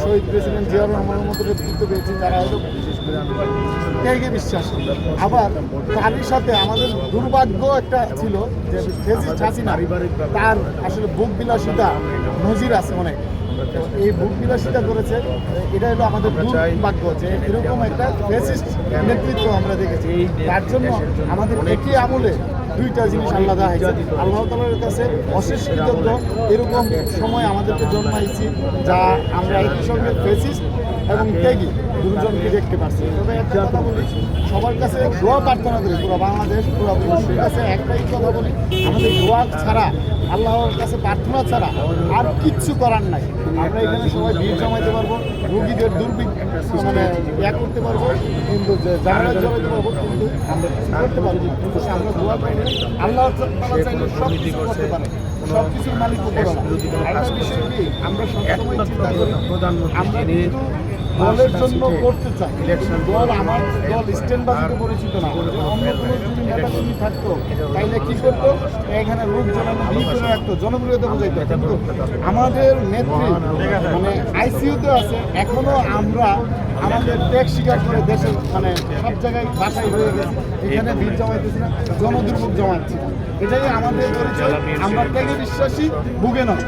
শহীদ president Ziaur রহমানের মতো নেতৃত্ব পেয়েছি, যারা হয়তো বিশেষ করে আমি ত্যাগে বিশ্বাসী। আবার তারই সাথে আমাদের দুর্ভাগ্য একটা ছিল যে ফ্যাসিস্ট হাসিনা, তার আসলে বুক বিলাসিতা নজির আছে অনেক। এই বুক বিলাসিতা করেছে, এটা হলো আমাদের দুর্ভাগ্য যে এরকম একটা ফ্যাসিস্ট নেতৃত্ব আমরা দেখেছি। তার জন্য আমাদের একই আমলে দুইটা জিনিস আলাদা হয়েছে। আল্লাহ তাআলার কাছে অশেষ কৃতজ্ঞ, এরকম সময় আমাদেরকে জন্মাইছি যা আমরা একই সঙ্গে ফ্যাসিস্ট এবং ত্যাগী দুজনকে দেখতে পাচ্ছি। তবে একটা কথা বলি, সবার কাছে দোয়া প্রার্থনা করি, পুরো বাংলাদেশ পুরো বিশ্বের কাছে একটাই কথা বলি, আমাদের দোয়া ছাড়া, আল্লাহর কাছে প্রার্থনা ছাড়া আর কিচ্ছু করার নাই। আমরা এখানে সবাই ভিড় জমাইতে পারবো, রোগীদের মানে করতে পারবো, কিন্তু জানালা জমাইতে পারবো, কিন্তু আমরা কিছু করতে পারবো। কিন্তু আমরা দোয়া করি, আল্লাহ তাআলা চাইলে সব কিছু করতে পারে, সব কিছুর মালিক উপরওয়ালা। একটা বিষয় কি, আমরা সবসময় চিন্তা করি আমরা কিন্তু দলের জন্য করতে চাই, দল আমার দল স্ট্যান্ডবাজিতে পরিচিত না। অন্য কোনো যদি নেতাকর্মী থাকতো তাইলে কি করতো, এখানে লোক জনানো বিয়ে রাখতো, জনপ্রিয়তা বোঝাইতো। কিন্তু আমাদের নেত্রী মানে আইসিইউতে আছে, এখনো আমরা আমাদের ত্যাগ স্বীকার করে দেশের মানে সব জায়গায় বাসায় হয়ে গেছে, এখানে ভিড় জমাইতেছি না, জনদুর্ভোগ জমাচ্ছি না। এটাই আমাদের পরিচয়, আমরা ত্যাগে বিশ্বাসী, ভুগে নয়।